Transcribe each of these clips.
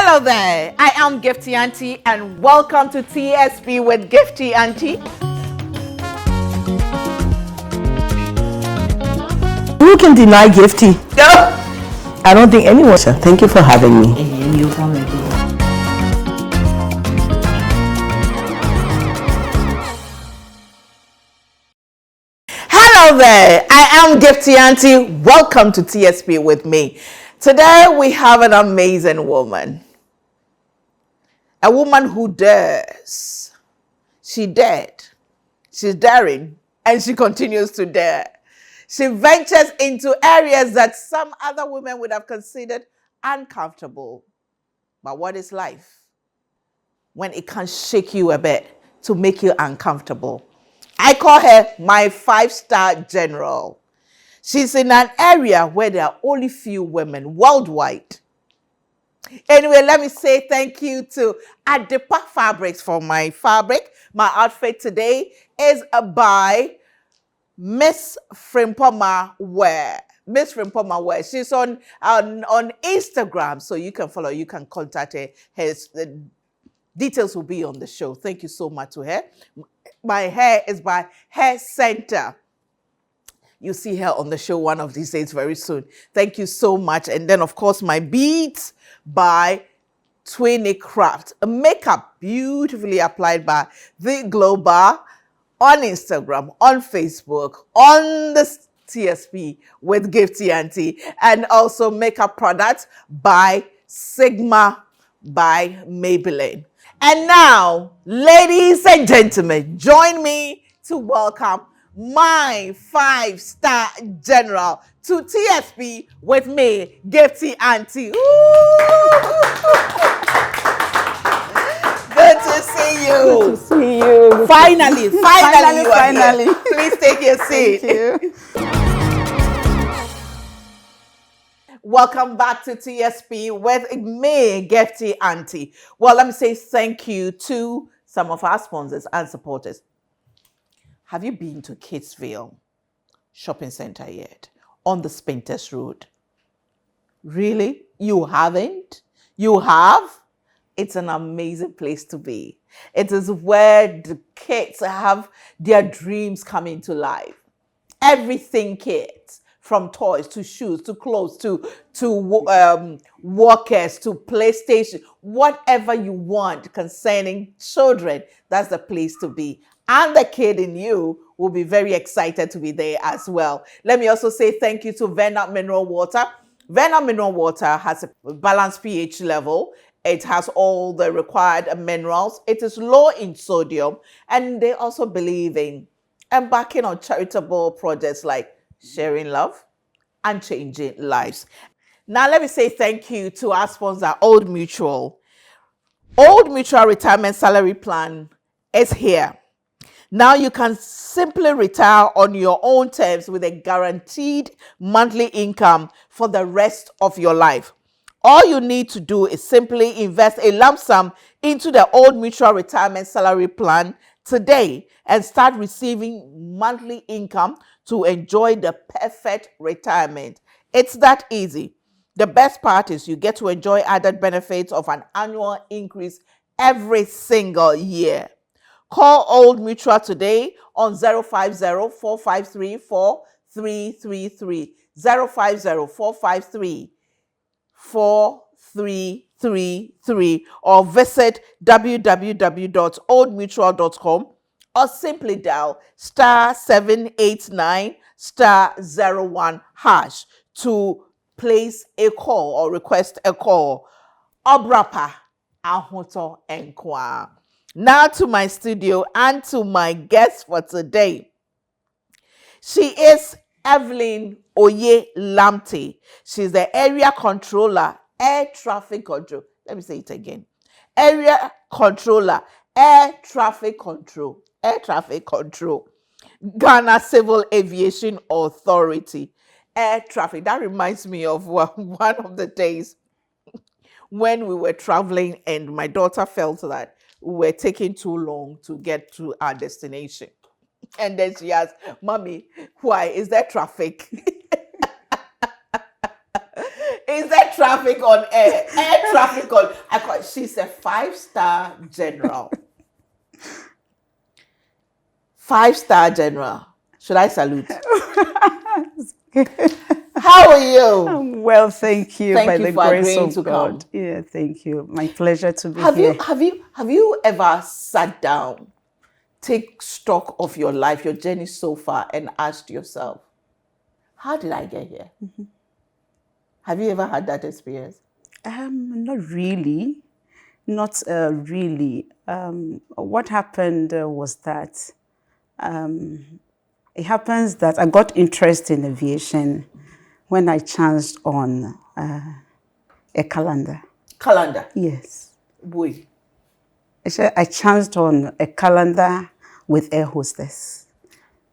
Hello there, I am Gifty Auntie and welcome to TSP with Gifty Auntie. Who can deny Gifty? No. I don't think anyone shall. Thank you for having me. Hello there, I am Gifty Auntie. Welcome to TSP with me. Today we have an amazing woman. A woman who dares. She dared. She's daring and she continues to dare. She ventures into areas that some other women would have considered uncomfortable. But what is life when it can shake you a bit to make you uncomfortable? I call her my 5-star general. She's in an area where there are only few women worldwide. Anyway, let me say thank you to Adepa Fabrics for my fabric. My outfit today is by Miss Frimpoma Wear. Miss Frimpoma Wear. She's on Instagram, so you can follow. You can contact her. The details will be on the show. Thank you so much to her. My hair is by Hair Center. You see her on the show one of these days very soon. Thank you so much. And then, of course, my beads by Twinny Craft. A makeup beautifully applied by The Global on Instagram, on Facebook, on the TSP with Gifty Auntie. And also makeup products by Sigma by Maybelline. And now, ladies and gentlemen, join me to welcome my 5-star general to TSP with me, Gifty Auntie. Good to see you. Good to see you. Finally. Finally. Please take your seat. Thank you. Welcome back to TSP with me, Gifty Auntie. Well, let me say thank you to some of our sponsors and supporters. Have you been to Kidsville Shopping Center yet? On the Spintex Road? Really? You haven't? You have? It's an amazing place to be. It is where the kids have their dreams come into life. Everything kids, from toys to shoes to clothes to walkers to PlayStation, whatever you want concerning children, that's the place to be. And the kid in you will be very excited to be there as well. Let me also say thank you to Vena Mineral Water. Vena Mineral Water has a balanced pH level. It has all the required minerals. It is low in sodium. And they also believe in embarking on charitable projects like sharing love and changing lives. Now, let me say thank you to our sponsor, Old Mutual. Old Mutual Retirement Salary Plan is here. Now you can simply retire on your own terms with a guaranteed monthly income for the rest of your life. All you need to do is simply invest a lump sum into the Old Mutual Retirement Salary Plan today and start receiving monthly income to enjoy the perfect retirement. It's that easy. The best part is you get to enjoy added benefits of an annual increase every single year. Call Old Mutual today on 050-453-4333, 050-453-4333, or visit www.oldmutual.com or simply dial *789*01# to place a call or request a call. Obrapa Ahoto Enkwa. Now to my studio and to my guest for today. She is Evelyn Oye Lamte. She's the area controller, air traffic control. Let me say it again. Area controller, air traffic control. Ghana Civil Aviation Authority. Air traffic. That reminds me of one of the days when we were traveling and my daughter felt that we were taking too long to get to our destination. And then she asked, "Mommy, why? Is there traffic?" Is there traffic on air? Air traffic on... She's a 5-star general. 5-star general. Should I salute? How are you? Well, thank you. Thank by you the for grace agreeing of to God. come. Yeah, thank you. My pleasure to be Have here. you ever sat down, take stock of your life, your journey so far, and asked yourself, how did I get here? Mm-hmm. Have you ever had that experience? Not really. Not really. What happened was that it happens that I got interest in aviation when I chanced on a calendar. Calendar. Yes. Boy. I chanced on a calendar with air hostess.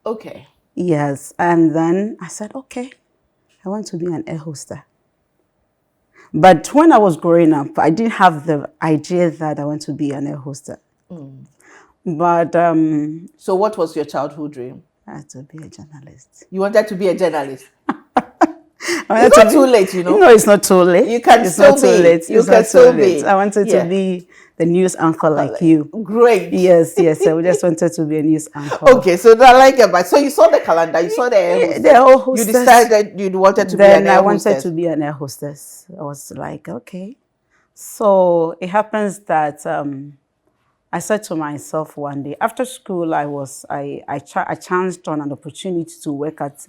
Okay. Yes. And then I said, okay, I want to be an air hostess. But when I was growing up, I didn't have the idea that I want to be an air hostess. Mm. But so what was your childhood dream? I had to be a journalist. You wanted to be a journalist? It's not too late, you know. No, it's not too late. You can still be. You can still be. I wanted to be the news anchor like you. Great. Yes. I just wanted to be a news anchor. Okay, so that like it. So you saw the calendar, you saw the air hostess. The air hostess. You decided you wanted to be an air hostess. Then I wanted to be an air hostess. I was like, okay. So it happens that I said to myself one day after school, I chanced on an opportunity to work at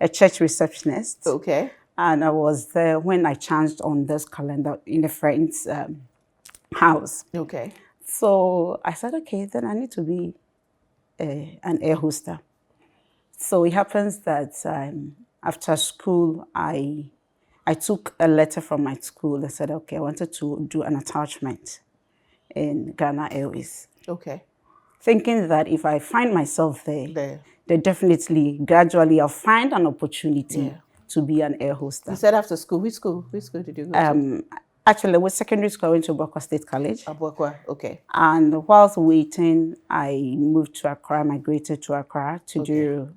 a church receptionist. Okay. And I was there when I chanced on this calendar in a friend's house. Okay. So I said, okay, then I need to be an air hostess. So it happens that after school, I took a letter from my school. I said, okay, I wanted to do an attachment in Ghana Airways. Okay. Thinking that if I find myself there, then definitely, gradually, I'll find an opportunity to be an air hostess. You said after school. Which school? Which school did you go to? Actually, with secondary school, I went to Abokwa State College. Abokwa, okay. And whilst waiting, I moved to Accra, migrated to Accra to do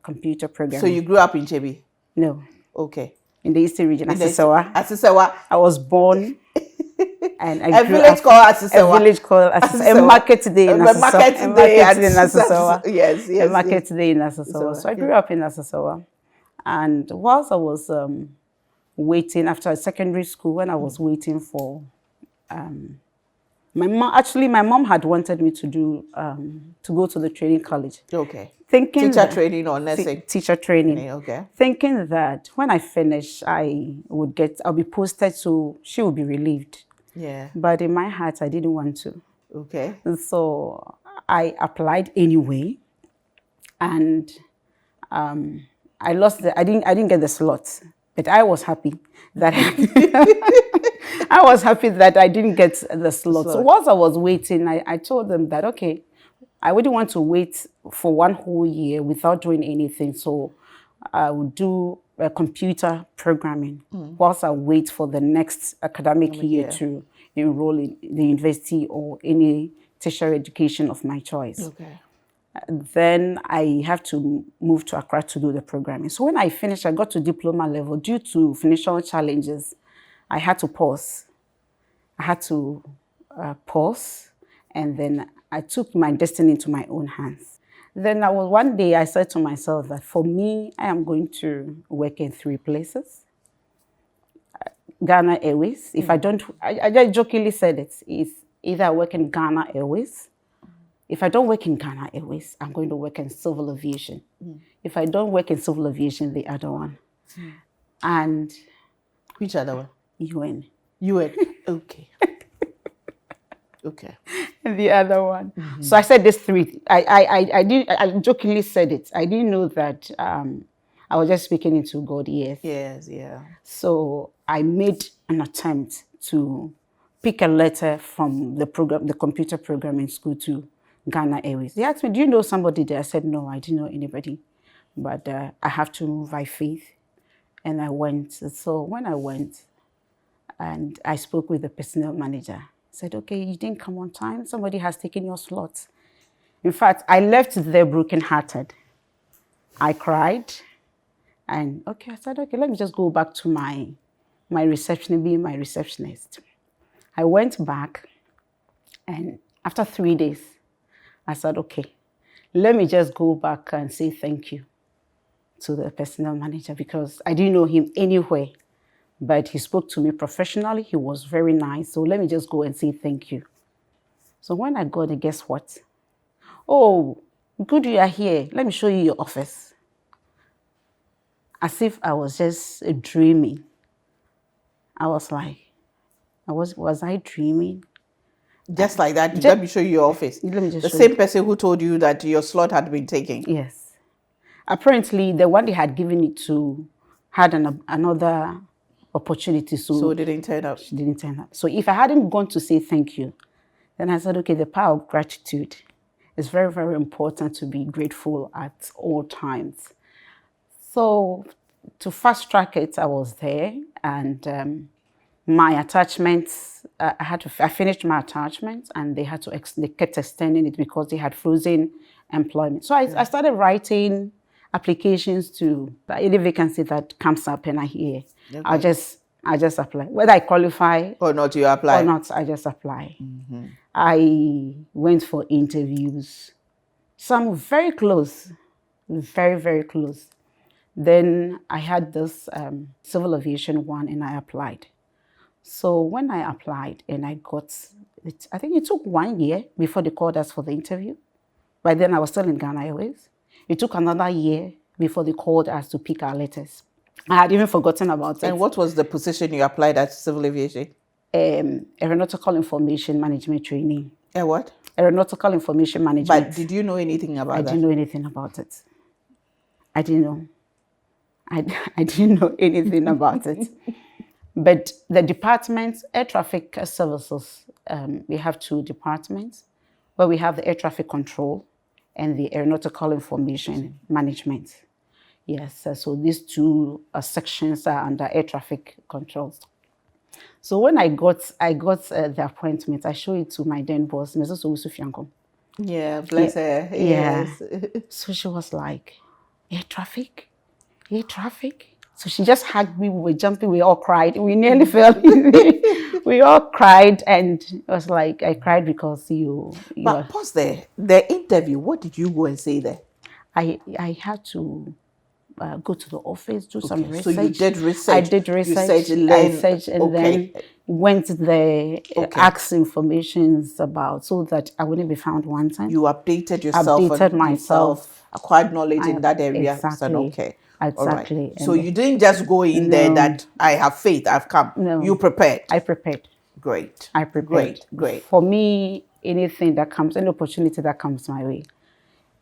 computer programming. So you grew up in Chebi? No. Okay. In the Eastern region, Asisawa. Asisawa. I was born. And a village called Asisawa. A village called Asisawa. A market day in Asisawa. A market day in Asisawa. Yes. A market day in Asisawa. So I grew up in Asisawa. And whilst I was waiting after secondary school, when I was waiting for my mom had wanted me to do to go to the training college. Okay. Thinking teacher training or nursing? Teacher training. Okay. Thinking that when I finish, I'll be posted, so she will be relieved. Yeah. But in my heart, I didn't want to. Okay. So I applied anyway, and I didn't get the slot, but I was happy that I was happy that I didn't get the slot. So whilst I was waiting, I told them that okay, I wouldn't want to wait for one whole year without doing anything. So I would do computer programming whilst I wait for the next academic year to enroll in the university or any tertiary education of my choice. Okay. Then I have to move to Accra to do the programming. So when I finished, I got to diploma level. Due to financial challenges, I had to pause. I had to pause, and then I took my destiny into my own hands. Then one day I said to myself that for me, I am going to work in 3 places. Ghana Airways. If I don't, I just jokingly said it's either I work in Ghana Airways. If I don't work in Ghana Airways, I'm going to work in civil aviation. If I don't work in civil aviation, the other one. And which other one? UN. UN. Okay. Okay. And the other one. So I said this 3. I jokingly said it. I didn't know that I was just speaking into God's ears. Yes, yeah. So I made an attempt to pick a letter from the computer programming school to Ghana Airways. They asked me, do you know somebody there? I said, no, I didn't know anybody. But I have to move by faith. And I went. So when I went, and I spoke with the personnel manager, I said, okay, you didn't come on time. Somebody has taken your slot. In fact, I left there brokenhearted. I cried. And okay, I said, okay, let me just go back to my receptionist, being my receptionist. I went back, and after 3 days, I said, okay, let me just go back and say thank you to the personnel manager, because I didn't know him anywhere, but he spoke to me professionally. He was very nice. So let me just go and say thank you. So when I got there, guess what? Oh, good you are here. Let me show you your office. As if I was just dreaming. I was like, was I dreaming? Just like that, let me show you your office. Let me just The show same you. person who told you that your slot had been taken. Yes. Apparently, the one they had given it to had another opportunity. So it didn't turn up. She didn't turn up. So if I hadn't gone to say thank you, then I said, okay, the power of gratitude. It's very, very important to be grateful at all times. So to fast track it, I was there, and my attachments, I finished my attachments, and they had to, they kept extending it because they had frozen employment. So I started writing applications to any vacancy that comes up, and I hear, okay. I just apply. Whether I qualify or not, you apply. Or not, I just apply. I went for interviews. Some very close, very, very close. Then I had this civil aviation one, and I applied. So when I applied and I got it, I think it took 1 year before they called us for the interview. By then I was still in Ghana Airways. It took another year before they called us to pick our letters. I had even forgotten about it. And what was the position you applied at civil aviation? Aeronautical information management training. A what? Aeronautical information management. But did you know anything about that? I didn't know anything about it. I didn't know. I didn't know anything about it. But the departments, air traffic services, we have 2 departments where we have the air traffic control and the aeronautical information management. Yes, so these 2 sections are under air traffic controls. So when I got the appointment, I showed it to my then boss, Mrs. Owusu-Fiankom. Yeah, bless her. Yes. Yeah. So she was like, air traffic? Air traffic? So she just hugged me. We were jumping. We all cried. We nearly fell. We all cried, and it was like, I cried because you. But pause there. The interview. What did you go and say there? I had to go to the office, do some research. So you did research. I did research. I searched, and then went there, asked information about, so that I wouldn't be found wanting. You updated yourself. Updated myself. Acquired knowledge in that area. Exactly. Said, okay. Exactly. Right. So you didn't just go in there that I have faith, I've come. No. You prepared. I prepared. Great. I prepared. Great. For me, anything that comes, any opportunity that comes my way,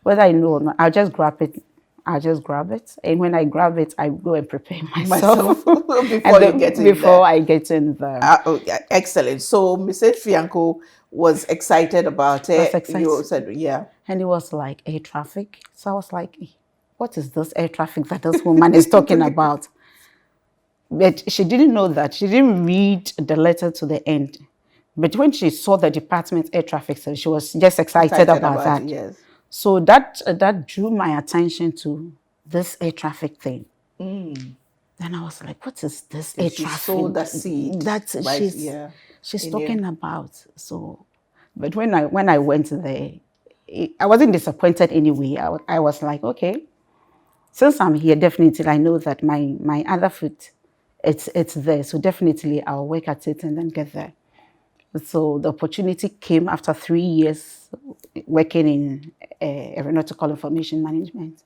whether I know or not, I'll just grab it. And when I grab it, I go and prepare myself before I get in there. Excellent. So Mrs. Fianco was excited about it. You said, yeah. And it was like air traffic. So I was like, what is this air traffic that this woman is talking about? But she didn't know that. She didn't read the letter to the end. But when she saw the department air traffic, so she was just excited about that. Yes. So that drew my attention to this air traffic thing. Then I was like, what is this air traffic? She sowed the seed. She's talking about. So, but when I went there, I wasn't disappointed anyway. I was like, okay, since I'm here, definitely I know that my other foot, it's there. So definitely I'll work at it and then get there. So the opportunity came after 3 years working in aeronautical information management.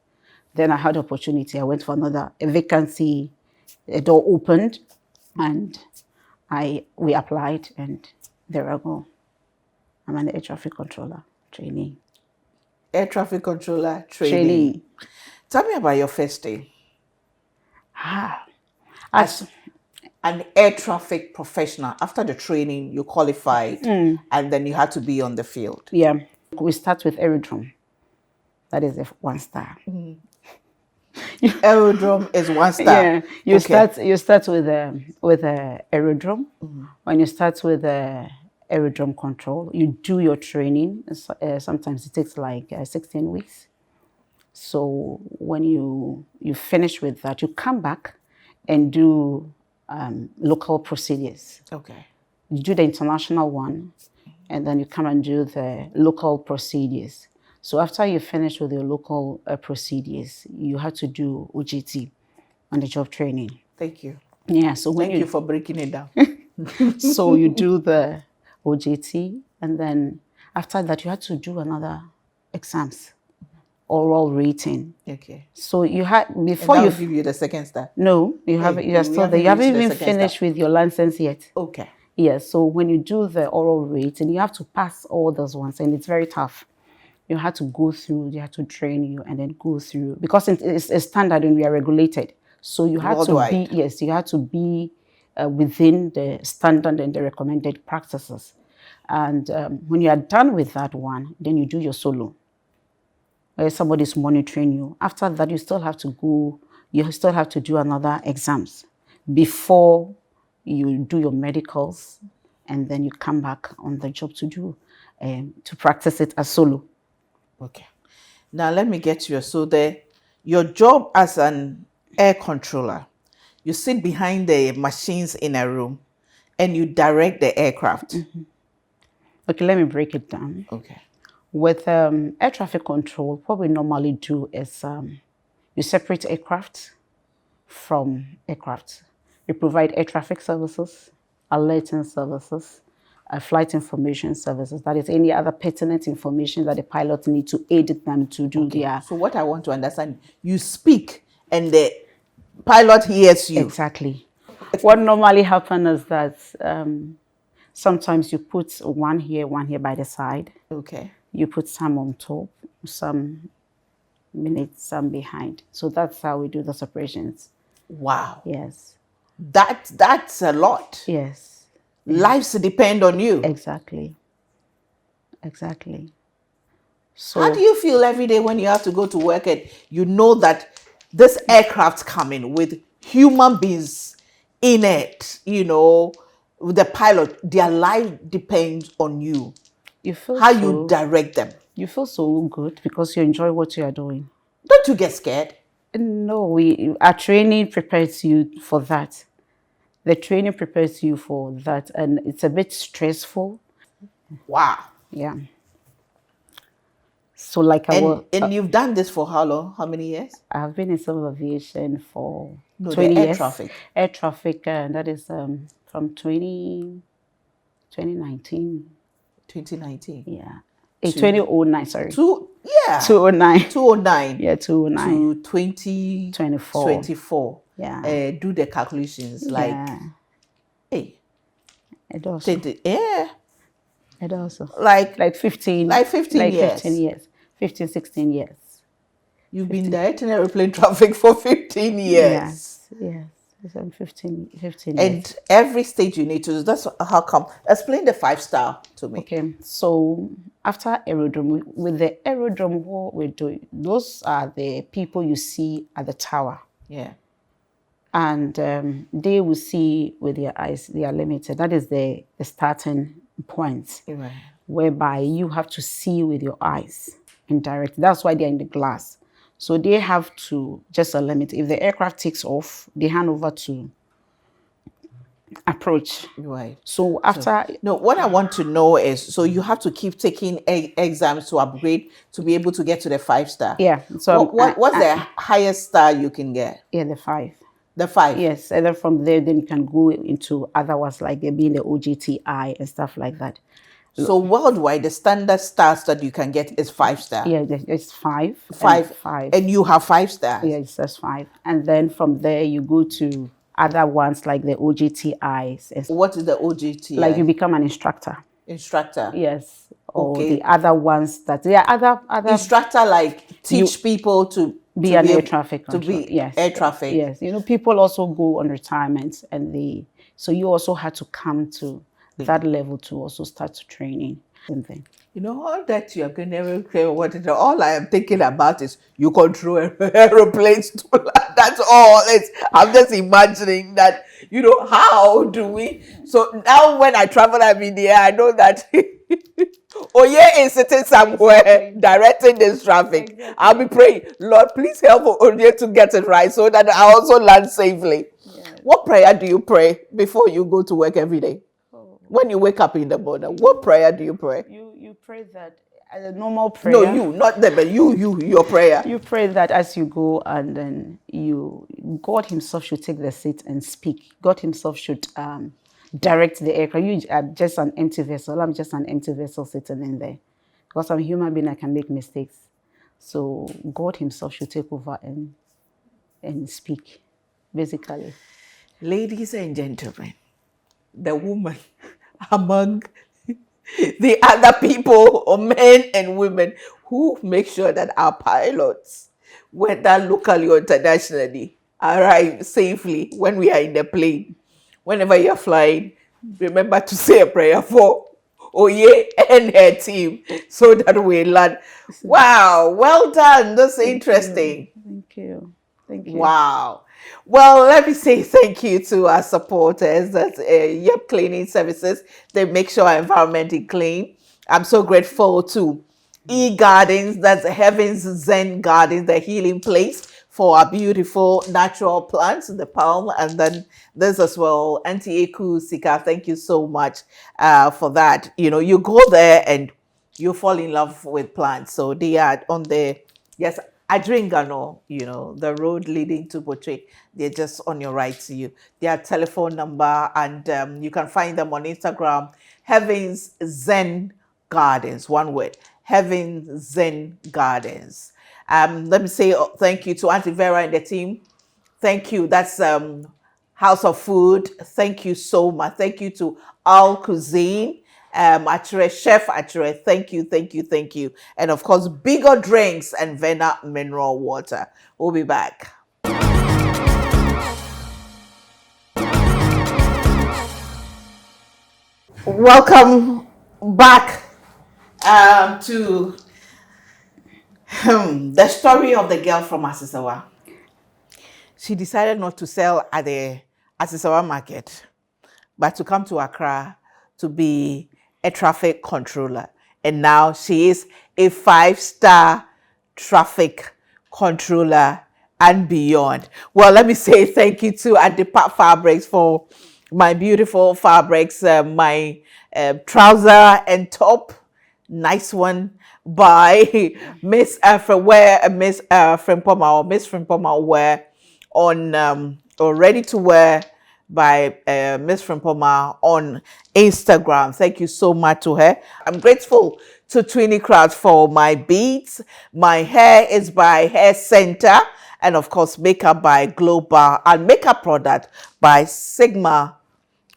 Then I had opportunity. I went for a vacancy. A door opened, and we applied, and there I go. I'm an air traffic controller trainee. Air traffic controller trainee. Tell me about your first day. As an air traffic professional, after the training, you qualified, and then you had to be on the field. Yeah. We start with aerodrome. That is 1 star. Aerodrome is 1 star. Yeah. You start with aerodrome. When you start with aerodrome control, you do your training. Sometimes it takes like 16 weeks. So when you finish with that, you come back and do local procedures. Okay. You do the international one, and then you come and do the local procedures. So after you finish with your local procedures, you have to do OJT, on the job training. Thank you. Yeah. So when Thank you for breaking it down. so you do the OJT, and then after that you have to do another exams, oral rating. Okay. So you had before And you give you the second star. no, you haven't. You are still there. You haven't even finished with your license yet. Okay. Yes. So when you do the oral rating, you have to pass all those ones, and it's very tough. You have to go through. They have to train you, and then go through because it's a standard and we are regulated. So you have to be yes. You have to be within the standard and the recommended practices. And when you are done with that one, then you do your solo. Where somebody's monitoring you. After that, you still have to go. You still have to do another exams before you do your medicals, and then you come back on the job to do to practice it as solo. Okay. Now let me get you. So your job as an air controller, you sit behind the machines in a room and you direct the aircraft. Mm-hmm. Okay, let me break it down. Okay. With air traffic control, what we normally do is you separate aircraft from aircraft. We provide air traffic services, alerting services, flight information services. That is any other pertinent information that the pilot need to aid them to do their... So what I want to understand, you speak and the pilot hears you. Exactly. What normally happens is that sometimes you put one here by the side. Okay. You put some on top, some minutes, some behind. So that's how we do the separations. Wow. Yes. That's a lot. Yes. Lives depend on you. Exactly. Exactly. So how do you feel every day when you have to go to work and you know that this aircraft's coming with human beings in it, the pilot, their life depends on you. You feel how you direct them. You feel so good because you enjoy what you are doing. Don't you get scared? No, our training prepares you for that. The training prepares you for that, and it's a bit stressful. Wow. Yeah. So and you've done this for how long? How many years? I've been in civil aviation for 20 air years. Traffic. Air traffic, and that is from 2019. 2019. Yeah. 2009, sorry. 2009. 2009. Yeah, 2009. To 2024. 24. Yeah. Do the calculations. Hey. It also. Yeah. It also. Like 15. Like 15 years. 15 years. 15, 16 years. You've been directing airplane traffic for 15 years. Yes. 15 years. And every stage you need to, that's how come. Explain the 5-star to me. Okay, so after aerodrome, with the aerodrome, what we're doing, those are the people you see at the tower. Yeah. And they will see with their eyes, they are limited. That is the starting point, right, whereby you have to see with your eyes indirect. That's why they're in the glass. So they have to just a limit. If the aircraft takes off, they hand over to approach. Right. So after... No, what I want to know is, so you have to keep taking exams to upgrade to be able to get to the 5-star. Yeah. So what's the highest star you can get? Yeah, the 5. The 5? Yes. And then from there, then you can go into other ones like there being the OGTI and stuff like that. So worldwide, the standard stars that you can get is 5-star. Yeah, it's 5. 5. 5. And you have 5 stars. Yes, that's 5. And then from there, you go to other ones like the OGTIs. What is the OGTI? Like you become an instructor. Instructor. Yes. Or the other ones that there are other instructor, like teach people to be an air traffic control. To be air traffic. Yes. People also go on retirement, and so you also had to come to that level to also start training. Same thing. All that you can never care what it is. All I am thinking about is you control aeroplanes. That's all. I'm just imagining that, how do we? So now when I travel in the air, I know that Oye is sitting somewhere directing this traffic. Exactly. I'll be praying, Lord, please help Oye to get it right so that I also land safely. Yes. What prayer do you pray before you go to work every day? when you wake up in the morning, what prayer do you pray? You pray that as a normal prayer. No, you, not them, but your prayer. You pray that as you go, and then God Himself should take the seat and speak. God Himself should direct the aircraft. You are just an empty vessel. I'm just an empty vessel sitting in there. Because I'm a human being, I can make mistakes. So God Himself should take over and speak, basically. Ladies and gentlemen, the woman among the other people, or men and women, who make sure that our pilots, whether locally or internationally, arrive safely when we are in the plane. Whenever you're flying, remember to say a prayer for Oye and her team so that we land. Wow, well done. That's interesting. Thank you. Thank you. Wow. Well, let me say thank you to our supporters. That's Yep Cleaning Services. They make sure our environment is clean. I'm so grateful to E-Gardens. That's Heaven's Zen Gardens, the healing place for our beautiful natural plants, the palm, and then this as well, Auntie Eku Sika. Thank you so much for that. You know, you go there and you fall in love with plants. So they are on the, yes, Adringano, you know, the road leading to Boche. They're just on your right to you. Their telephone number, and you can find them on Instagram, Heaven's Zen Gardens, one word, Heaven's Zen Gardens. Let me say thank you to Auntie Vera and the team. Thank you. That's House of Food. Thank you so much. Thank you to Al Cuisine. Chef Achere, thank you. And of course, Bigger Drinks and Vena Mineral Water. We'll be back. Welcome back to the story of the girl from Asisawa. She decided not to sell at the Asisawa market, but to come to Accra to be a traffic controller. And now she is a 5-star traffic controller and beyond. Well, let me say thank you to Adepa Fabrics for my beautiful fabrics, my trouser and top, nice one by Miss Frimpoma, or Miss Frimpoma wear on or ready to wear by Miss Frimpoma on Instagram. Thank you so much to her. I'm grateful to Twinny Crowd for my beads. My hair is by Hair Center, and of course makeup by Global, and makeup product by Sigma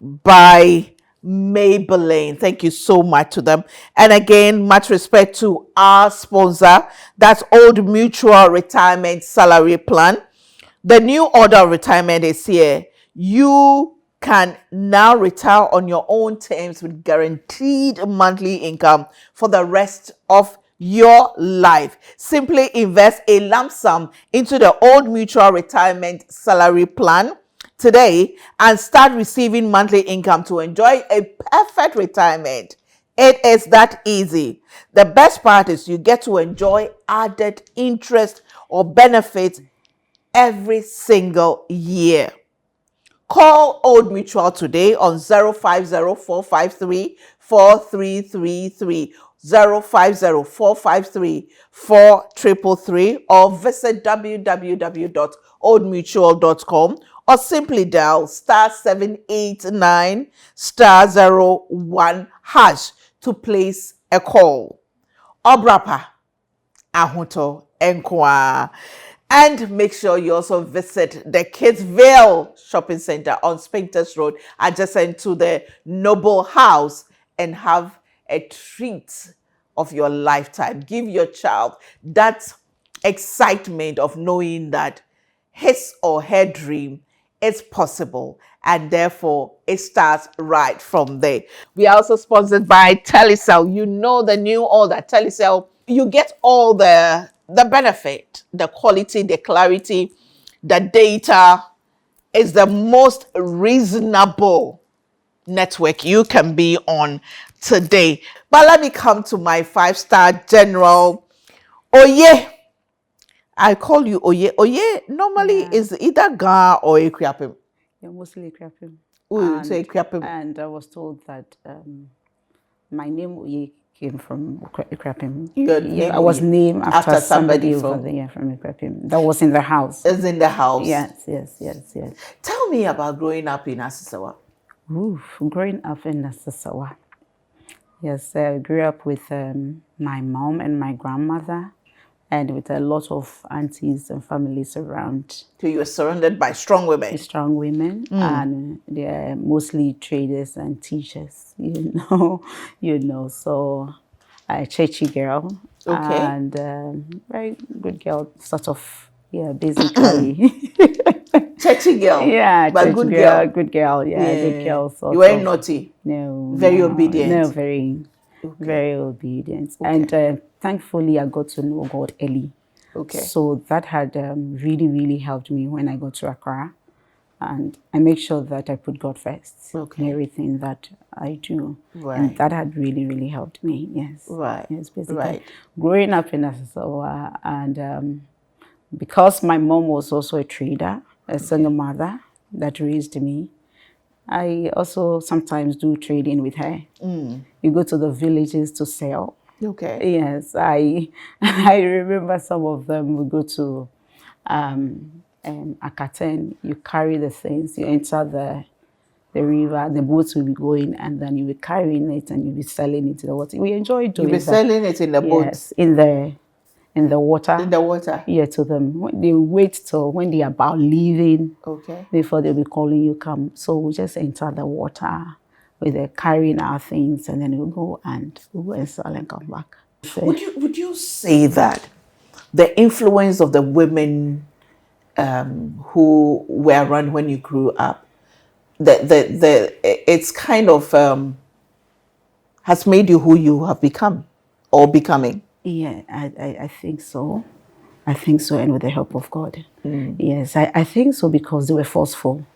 by Maybelline. Thank you so much to them. And again, much respect to our sponsor. That's Old Mutual Retirement Salary Plan. The new order of retirement is here. You can now retire on your own terms with guaranteed monthly income for the rest of your life. Simply invest a lump sum into the Old Mutual Retirement Salary Plan today and start receiving monthly income to enjoy a perfect retirement. It is that easy. The best part is you get to enjoy added interest or benefits every single year. Call Old Mutual today on 050-453-4333, 050-453-4333, or visit www.oldmutual.com, or simply dial *789 *01# to place a call. Obrapa Ahunto Enkwa. And make sure you also visit the Kidsville Shopping Center on Spintex Road, adjacent to the Noble House, and have a treat of your lifetime. Give your child that excitement of knowing that his or her dream is possible, and therefore it starts right from there. We are also sponsored by Telecel. You know the new order Telecel. You get all the benefit, the quality, the clarity, the data is the most reasonable network you can be on today. But let me come to my 5-star general. Oye. I call you Oye. Oye normally is either Ga or Ekriapim. You're mostly Ekrapim. Ooh, so Ekrapim. And I was told that my name came from Ekrapim. Your name I was named after somebody over from there from Ekrapim. That was in the house. is in the house. Yes. Tell me about growing up in Asisawa. Growing up in Asisawa. Yes, I grew up with my mom and my grandmother, and with a lot of aunties and families around. So you were surrounded by strong women. Strong women, and they're mostly traders and teachers. You know. So, a churchy girl, Okay. and very good girl, sort of. Yeah, basically. Churchy girl. Yeah, but good girl. Good girl. Yeah, good girl. You weren't naughty. No. Very obedient. No, very obedient. Okay. And thankfully, I got to know God early. Okay. So that had really, really helped me when I got to Accra. And I make sure that I put God first in everything that I do. Right. And that had really, really helped me. Yes. Right. Yes, basically. Right. Growing up in Asisawa, and because my mom was also a trader, a single mother that raised me, I also sometimes do trading with her. You go to the villages to sell. Okay. Yes, I remember some of them would go to Akaten. You carry the things, you enter the river, the boats will be going, and then you will be carrying it and you'll be selling it to the water. We enjoy doing that. You'll be selling it in the boats? Yes, in the water. In the water? Yeah, to them. They wait till when they are about leaving. Okay. Before they'll be calling you, come. So we just enter the water with carrying our things, and then we'll go and sell and come back. So, would you say that the influence of the women who were around when you grew up, it's kind of has made you who you have become or becoming? Yeah, I think so. I think so, and with the help of God. Yes, I think so, because they were forceful.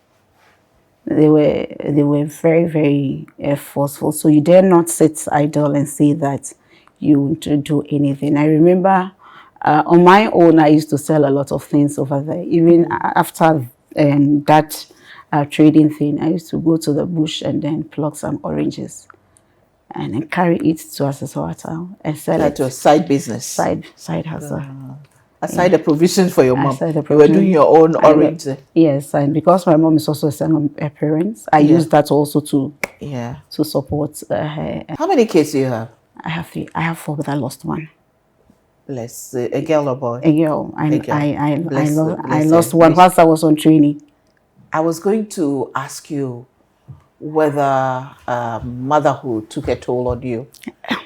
They were very, very forceful. So you dare not sit idle and say that you want to do anything. I remember on my own, I used to sell a lot of things over there. Even after that trading thing, I used to go to the bush and then pluck some oranges and then carry it to Asisawa town and sell it. To a side business. Side hustle. Aside the provisions for your mom, you you were doing your own orange. Yes, and because my mom is also a single parent, I use that also to support her. How many kids do you have? I have 3. I have 4, but I lost one. Bless. A girl or boy? A girl. I lost one bless. whilst I was on training. I was going to ask you whether motherhood took a toll on you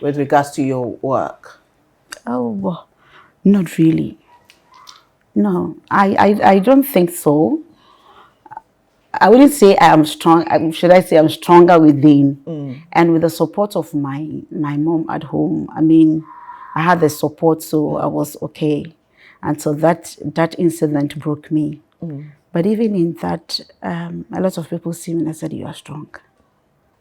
with regards to your work. Oh, not really. No, I don't think so. I wouldn't say I am strong. Should I say I'm stronger within? And with the support of my mom at home, I mean, I had the support, so I was okay. Until that incident broke me. But even in that, a lot of people see me and I said, you are strong.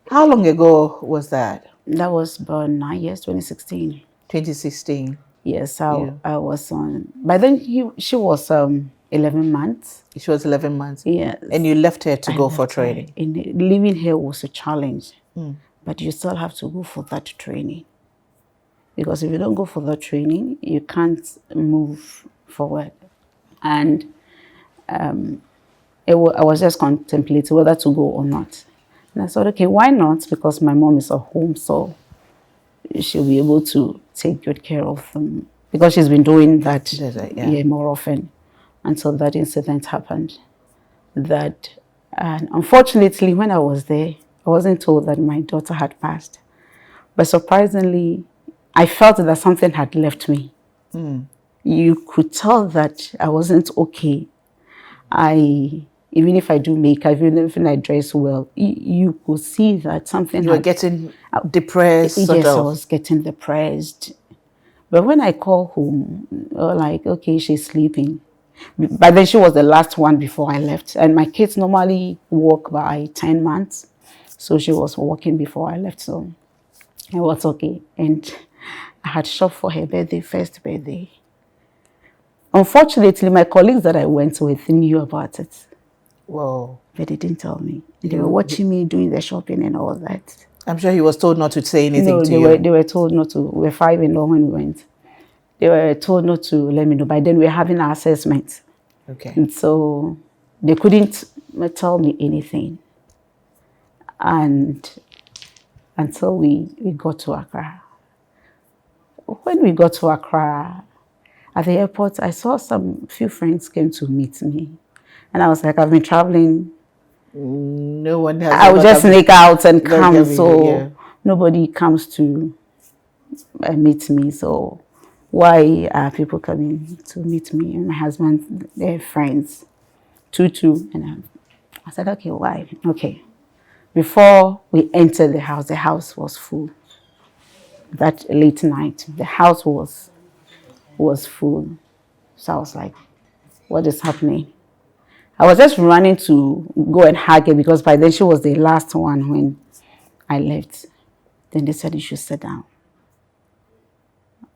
How long ago was that? That was about 9 years, 2016. 2016. Yes, I was on. By then, she was 11 months. She was 11 months. Yes. And you left her to go for training. Leaving her was a challenge, but you still have to go for that training. Because if you don't go for that training, you can't move forward. And I was just contemplating whether to go or not. And I thought, okay, why not? Because my mom is at home, so she'll be able to take good care of them. Because she's been doing that more often until that incident happened. And unfortunately, when I was there, I wasn't told that my daughter had passed. But surprisingly, I felt that something had left me. You could tell that I wasn't okay. Even if I do makeup, even if I dress well, you could see that something. You were getting depressed. Yes, I was getting depressed. But when I call home, like, okay, she's sleeping. But then she was the last one before I left. And my kids normally walk by 10 months. So she was walking before I left. So it was okay. And I had shopped for her birthday, first birthday. Unfortunately, my colleagues that I went with knew about it. Whoa. but they didn't tell me. They were watching me doing the shopping and all that. I'm sure he was told not to say anything No, to you. they were told not to. We were 5-in-law when we went. They were told not to let me know. By then we were having our assessment. Okay. And so they couldn't tell me anything. And until we got to Accra. When we got to Accra, at the airport, I saw few friends came to meet me. And I was like, I've been traveling. No one has. I would just sneak out and come. Yeah. So nobody comes to meet me. So why are people coming to meet me? And my husband, their friends, two. And I said, okay, why? Okay. Before we entered the house was full. That late night, the house was full. So I was like, what is happening? I was just running to go and hug her because by then she was the last one when I left. Then they said, you should sit down.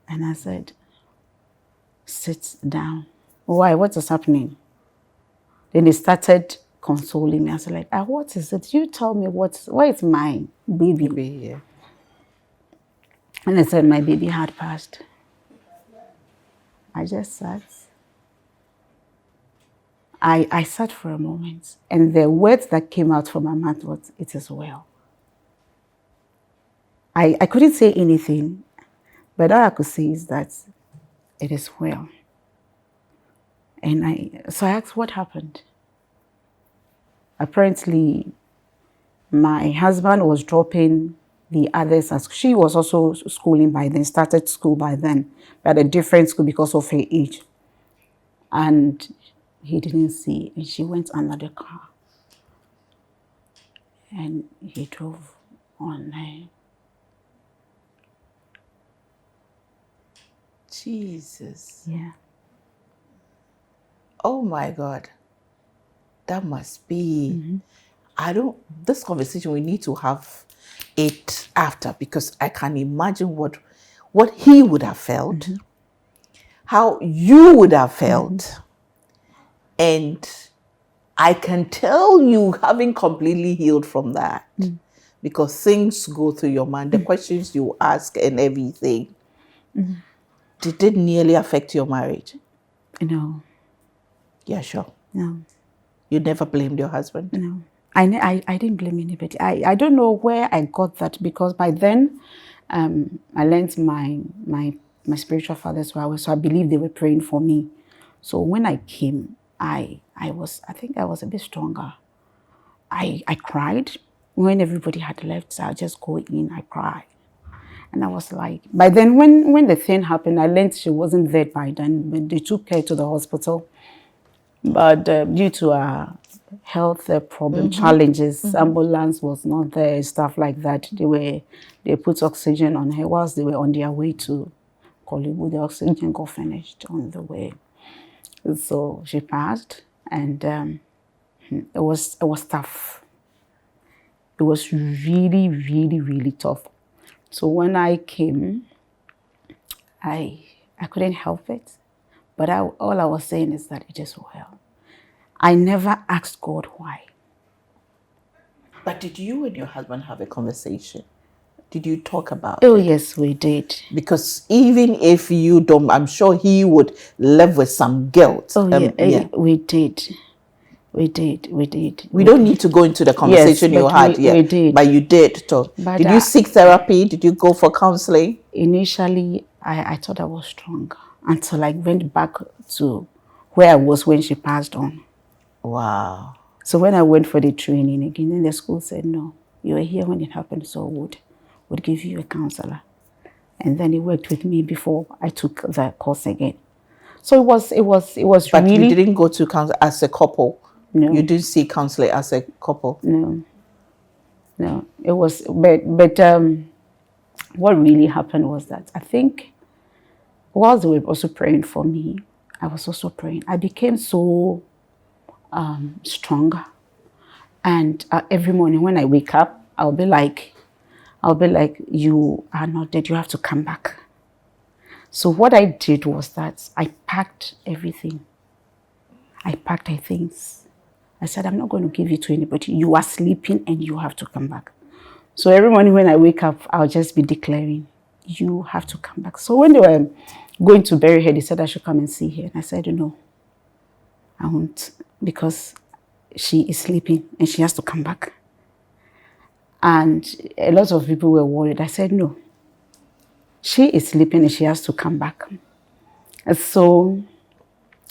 And I said, sit down. Why? What is happening? Then they started consoling me. I was like, what is it? You tell me where is my baby? Yeah. And they said, my baby had passed. I just sat. I sat for a moment. And the words that came out from my mouth was, it is well. I couldn't say anything. But all I could say is that it is well. And so I asked, what happened? Apparently, my husband was dropping the others, as she was also schooling by then, started school by then, but at a different school because of her age. And he didn't see, and she went under the car. And he drove on her. Jesus. Yeah. Oh my God. That must be. This conversation, we need to have it after, because I can imagine what he would have felt, how you would have felt. And I can tell you, having completely healed from that, because things go through your mind, the questions you ask and everything. Did it nearly affect your marriage? No. Yeah, sure. No. You never blamed your husband? No. I didn't blame anybody. I don't know where I got that, because by then I learned my spiritual fathers were, so I believe they were praying for me. So when I came, I think I was a bit stronger. I cried when everybody had left. So I just go in, I cried. And I was like, by then when the thing happened, I learned she wasn't there by then, but they took her to the hospital. But due to our health problem challenges, ambulance was not there, stuff like that. They put oxygen on her whilst they were on their way to Kolebu. The oxygen got finished on the way. So she passed, and it was tough. It was really, really, really tough. So when I came, I couldn't help it. But all I was saying is that it is well. I never asked God why. But did you and your husband have a conversation? Did you talk about it? Oh, yes, we did. Because even if you don't, I'm sure he would live with some guilt. Oh, yeah. We did. We don't need to go into the conversation you had yet. We did. But you did talk. But, did you seek therapy? Did you go for counseling? Initially, I thought I was strong until I went back to where I was when she passed on. Wow. So when I went for the training again, then the school said, no, you were here when it happened, so would give you a counselor. And then he worked with me before I took the course again. So it was but really... you didn't go to counsel as a couple? No. You didn't see counseling as a couple? No. It was, but what really happened was that I think whilst they were also praying for me, I was also praying. I became so stronger. And every morning when I wake up, I'll be like, you are not dead, you have to come back. So what I did was that I packed everything. I packed her things. I said, I'm not going to give you to anybody. You are sleeping and you have to come back. So every morning when I wake up, I'll just be declaring, you have to come back. So when they were going to bury her, they said I should come and see her. And I said, no, I won't, because she is sleeping and she has to come back. And a lot of people were worried. I said, no, she is sleeping and she has to come back. And so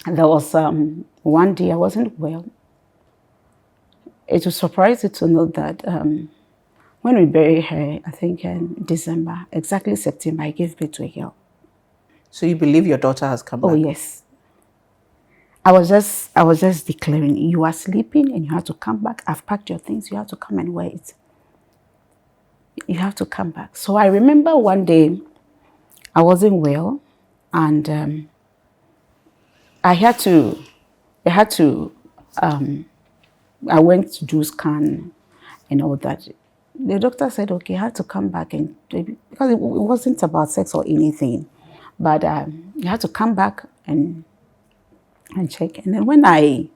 there was one day I wasn't well. It was surprising to know that when we buried her, I think in December, exactly September, I gave birth to a girl. So you believe your daughter has come back? Oh, yes. I was just declaring, you are sleeping and you have to come back. I've packed your things. You have to come and wear it. You have to come back. So I remember one day I wasn't well, and I went to do scan and all that. The doctor said, okay, I had to come back, and because it wasn't about sex or anything, but you had to come back and check. And then when I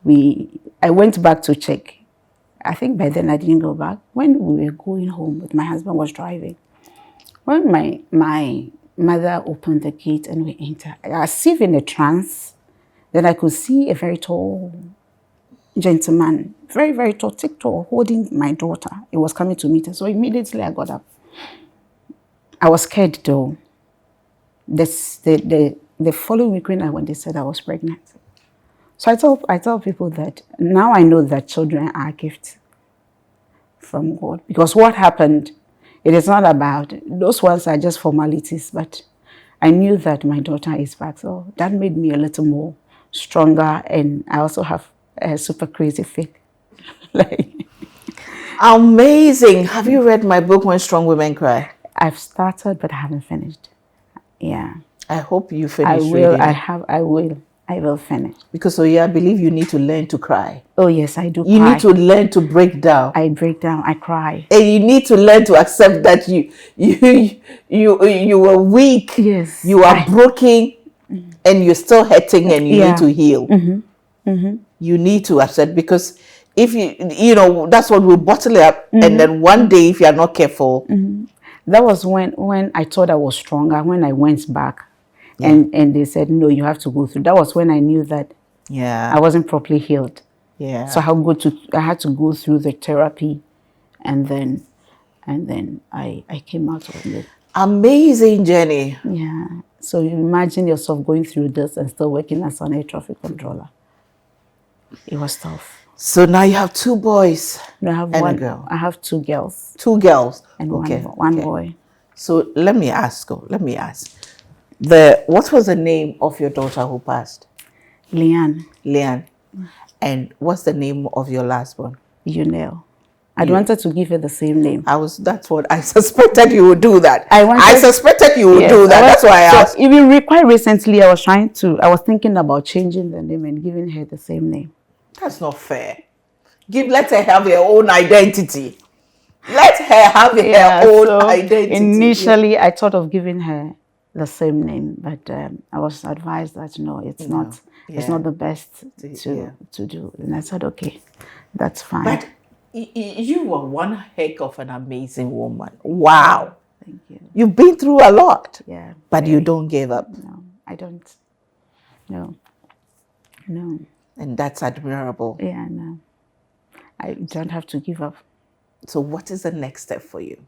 went back to check, I think by then I didn't go back. When we were going home, but my husband was driving. When my mother opened the gate and we entered, as if in a trance, then I could see a very tall gentleman, very, very tall, thick-tall, holding my daughter. It was coming to meet her. So immediately I got up. I was scared though. The following week when I went, they said I was pregnant. So I tell people that now I know that children are a gift from God. Because what happened, it is not about, those ones are just formalities, but I knew that my daughter is back. So that made me a little more stronger, and I also have a super crazy faith. Amazing. Have you read my book, When Strong Women Cry? I've started, but I haven't finished. Yeah. I hope you finish. I will. Reading. I will finish. Because I believe you need to learn to cry. Oh yes, I do. You need to learn to break down. I break down. I cry. And you need to learn to accept that you were weak. Yes. You are broken, and you're still hurting, and you need to heal. You need to accept, because if that's what will bottle it up, and then one day if you are not careful. That was when I thought I was stronger. When I went back. And they said, no, you have to go through. That was when I knew that I wasn't properly healed. Yeah. So I had to go through the therapy, and then I came out of it. Amazing journey. Yeah. So you imagine yourself going through this and still working as an air traffic controller. It was tough. So now you have 2 boys. No, I have and one a girl. I have 2 girls. 2 girls. And one boy. So let me ask. What was the name of your daughter who passed? Leanne. And what's the name of your last one? Unel. I wanted to give her the same name. That's what I suspected you would do that. I suspected you would do that. That's why I asked. Even quite recently, I was thinking about changing the name and giving her the same name. That's not fair. Let her have her own identity. Let her have her own identity. Initially, I thought of giving her the same name, but I was advised that no, it's not. It's not the best to do. And I said, okay, that's fine. But you were one heck of an amazing woman. Wow. Thank you. You've been through a lot. Yeah. But you don't give up. No, I don't. No. And that's admirable. Yeah, no. I don't have to give up. So what is the next step for you?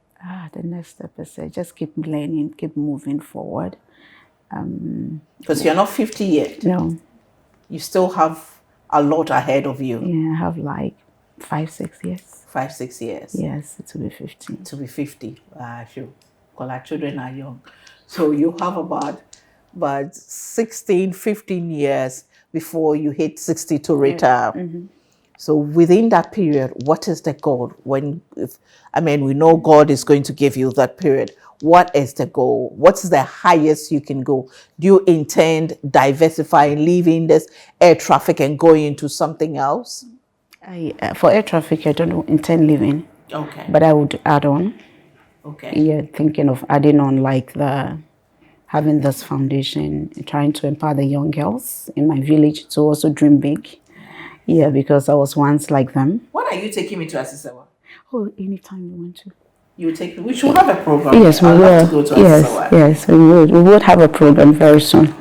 The next step is just keep learning, keep moving forward. Because you're not 50 yet. No. You still have a lot ahead of you. Yeah, I have like 5-6 years. 5-6 years. Yes, to be 50. To be 50. Sure. Because our children are young. So you have about 16, 15 years before you hit 60 to retire. So within that period, what is the goal? We know God is going to give you that period. What is the goal? What's the highest you can go? Do you intend diversifying, leaving this air traffic and going into something else? For air traffic, I don't intend leaving. Okay. But I would add on. Okay. Yeah, thinking of adding on having this foundation, trying to empower the young girls in my village to also dream big. Yeah, because I was once like them. When are you taking me to Asisawa? Oh, anytime you want to. You take me. We should have a program. Yes, we I'd will. love to go to Asisawa. Yes, we would. We would have a program very soon.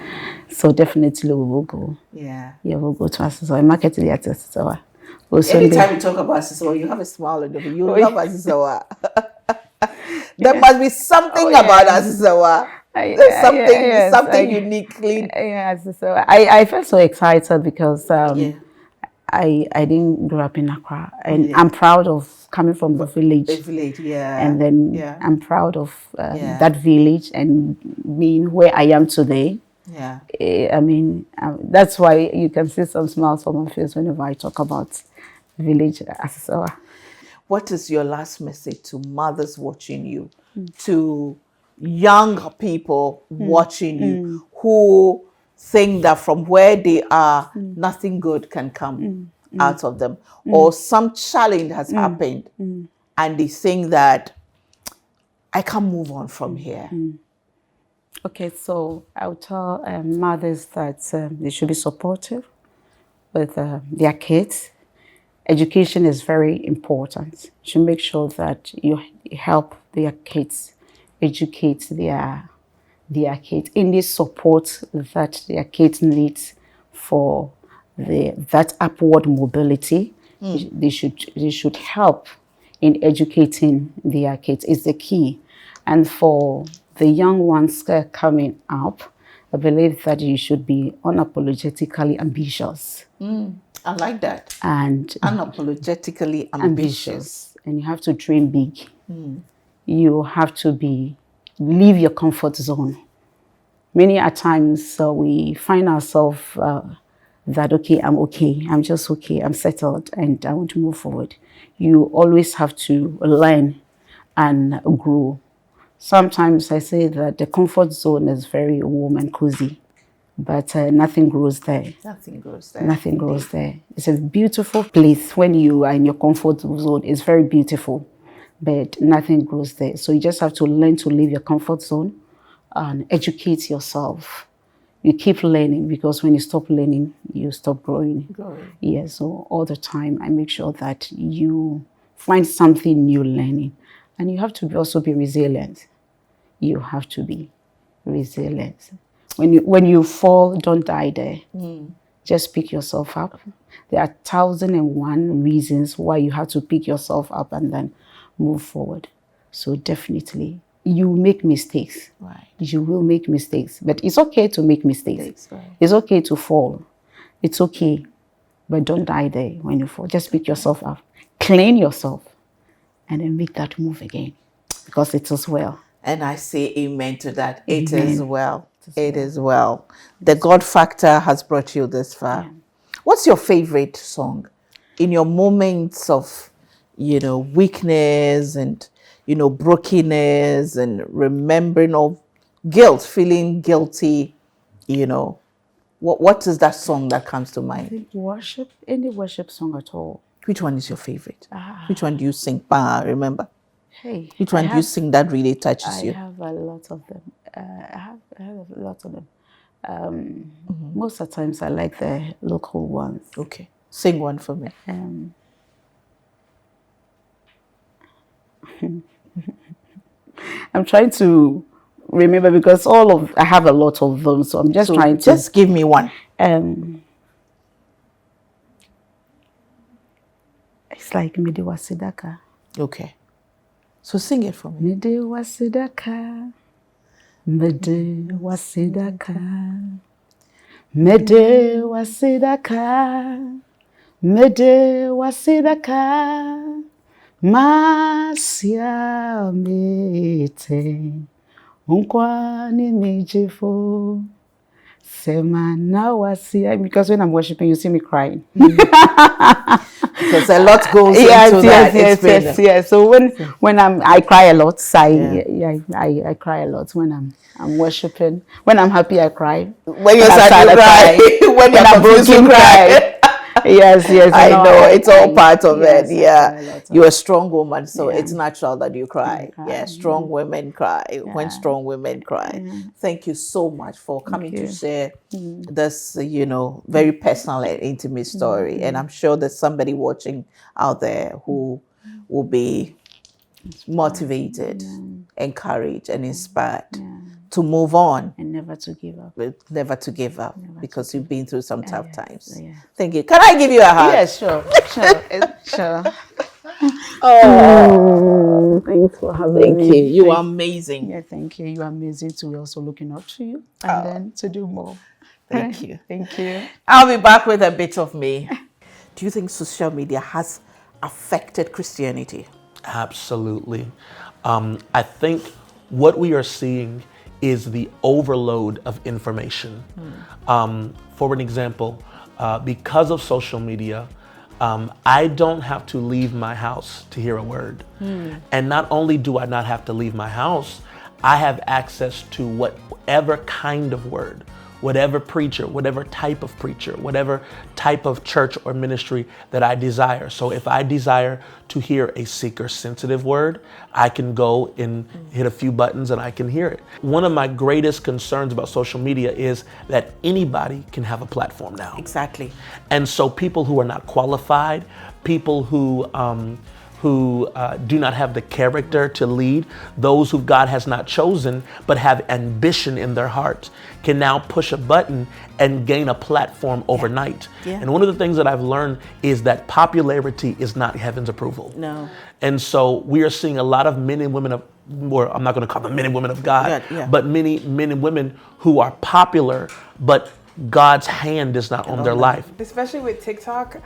So definitely we will go. Yeah. Yeah, we'll go to Asisawa. Market at Asisawa. Anytime you talk about Asisawa, you have a smile on your face. You love Asisawa. There must be something about Asisawa. There's something uniquely. Yeah, so I felt so excited because I didn't grow up in Accra, and I'm proud of coming from the village. The village, yeah. And then I'm proud of that village and being where I am today. Yeah. I mean, that's why you can see some smiles on my face whenever I talk about village Asisawa. What is your last message to mothers watching you, to young people watching you who think that from where they are, nothing good can come out of them, or some challenge has happened and they think that I can't move on from here? Okay, so I'll tell mothers that they should be supportive with their kids. Education is very important. You should make sure that you help their kids educate their kids in the support that their kids need for that upward mobility. They should help in educating their kids. It's the key. And for the young ones coming up, I believe that you should be unapologetically ambitious. I like that. And unapologetically ambitious. And you have to dream big. You have to leave your comfort zone. Many a times we find ourselves that, I'm just okay, I'm settled, and I want to move forward. You always have to learn and grow. Sometimes I say that the comfort zone is very warm and cozy, but nothing grows there. Nothing grows there. Nothing grows there. It's a beautiful place when you are in your comfort zone. It's very beautiful, but nothing grows there. So you just have to learn to leave your comfort zone and educate yourself. You keep learning, because when you stop learning, you stop growing. Yeah, so all the time I make sure that you find something new learning. And you have to also be resilient. You have to be resilient. When you fall, don't die there. Just pick yourself up. There are 1,001 reasons why you have to pick yourself up and then move forward. So definitely, you make mistakes. Right. You will make mistakes. But it's okay to make mistakes. Right. It's okay to fall. It's okay. But don't die there when you fall. Just pick yourself up. Clean yourself. And then make that move again. Because it is well. And I say amen to that. It is well. It is well. The God factor has brought you this far. Yeah. What's your favorite song in your moments of, weakness and, brokenness and remembering of guilt, feeling guilty, what is that song that comes to mind? I think worship, any worship song at all. Which one is your favorite? Which one do you sing? Remember? Hey. Which one do you sing that really touches you? I have a lot of them. I have a lot of them. Most of the times I like the local ones. Okay. Sing one for me. I'm trying to remember, because I have a lot of them, so I'm just trying to. Just give me one. It's like Mede Wasidaka. Okay. So sing it for me. Mede Wasidaka. Mede Wasidaka. Mede Wasidaka. Mede Wasidaka. Masya mete. Unkwani mijifo. Because when I'm worshiping, you see me crying. Because a lot goes into that. Yes. So when I cry a lot. I cry a lot when I'm worshiping. When I'm happy, I cry. When you're sad, you cry. When you're confused, you cry. Yes, yes. I No, know it's all part of yes, it. I Yeah. cry a lot. You're a strong woman, so Yeah. it's natural that you cry. cry, Yeah, strong women cry when Yeah. strong women cry. Yeah. Thank you so much for Thank coming to you. share this, very personal and intimate story. And I'm sure there's somebody watching out there who will be motivated, encouraged, and inspired to move on, And never to give up. but never to give up, because you've been through some tough yes, times. yeah. Thank you. Can I give you a hug? Yes, sure. Sure. Oh, Thanks for having thank me. you. You are amazing. Yeah, thank you. You are amazing too. We're also looking up to you and then to do more. Thank you. Thank you. I'll be back with a bit of me. Do you think social media has affected Christianity? Absolutely. I think what we are seeing is the overload of information. For an example, because of social media, I don't have to leave my house to hear a word. And not only do I not have to leave my house, I have access to whatever kind of word, whatever preacher, whatever type of preacher, whatever type of church or ministry that I desire. So if I desire to hear a seeker-sensitive word, I can go and hit a few buttons and I can hear it. One of my greatest concerns about social media is that anybody can have a platform now. Exactly. And so people who are not qualified, people who do not have the character to lead, those who God has not chosen but have ambition in their heart, can now push a button and gain a platform overnight. Yeah. And one of the things that I've learned is that popularity is not heaven's approval. No. And so we are seeing a lot of men and women of, or I'm not going to call them men and women of God, but many men and women who are popular, but God's hand is not on their life. Especially with TikTok.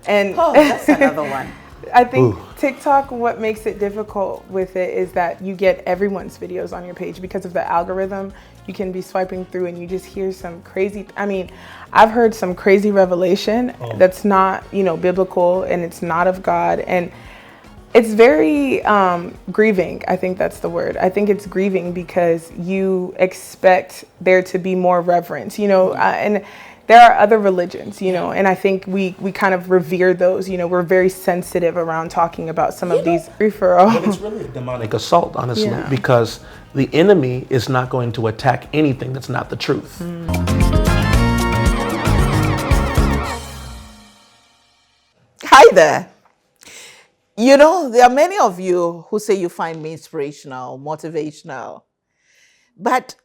And that's another one. I think TikTok, what makes it difficult with it is that you get everyone's videos on your page because of the algorithm. You can be swiping through and you just hear some crazy, I've heard some crazy revelation that's not, biblical, and it's not of God. And it's very grieving. I think that's the word. I think it's grieving because you expect there to be more reverence, and there are other religions, and I think we kind of revere those. We're very sensitive around talking about some of these referrals. But it's really a demonic assault, honestly, because the enemy is not going to attack anything that's not the truth. Hi there. There are many of you who say you find me inspirational, motivational, but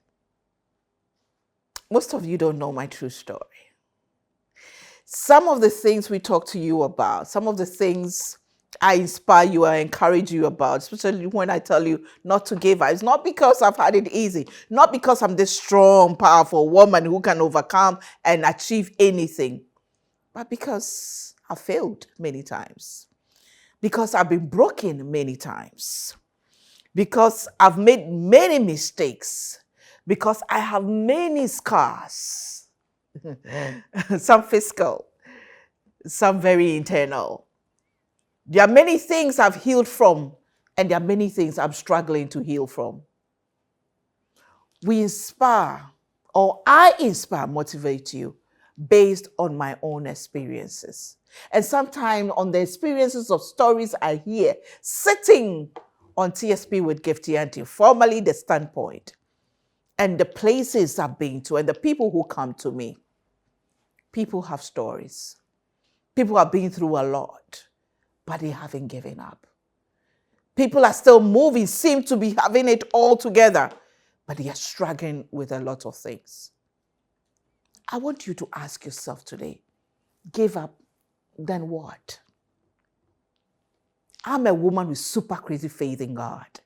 most of you don't know my true story. Some of the things we talk to you about, some of the things I inspire you, I encourage you about, especially when I tell you not to give up. It's not because I've had it easy, not because I'm this strong, powerful woman who can overcome and achieve anything, but because I failed many times, because I've been broken many times, because I've made many mistakes, because I have many scars. Some physical, some very internal. There are many things I've healed from, and there are many things I'm struggling to heal from. We inspire, or I inspire, motivate you based on my own experiences. And sometimes on the experiences of stories I hear sitting on TSP with Gifty Auntie, formerly The Standpoint, and the places I've been to and the people who come to me. People have stories. People have been through a lot, but they haven't given up. People are still moving, seem to be having it all together, but they are struggling with a lot of things. I want you to ask yourself today, give up, then what? I'm a woman with super crazy faith in God.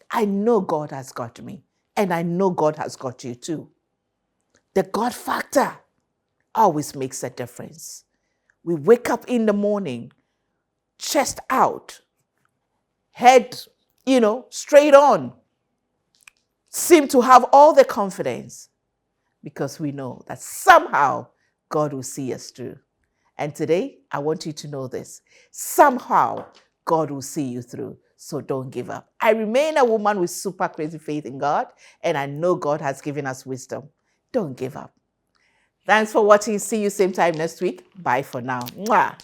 I know God has got me, and I know God has got you too. The God factor always makes a difference. We wake up in the morning, chest out, head, straight on, seem to have all the confidence because we know that somehow God will see us through. And today, I want you to know this. Somehow, God will see you through. So don't give up. I remain a woman with super crazy faith in God, and I know God has given us wisdom. Don't give up. Thanks for watching. See you same time next week. Bye for now. Mwah.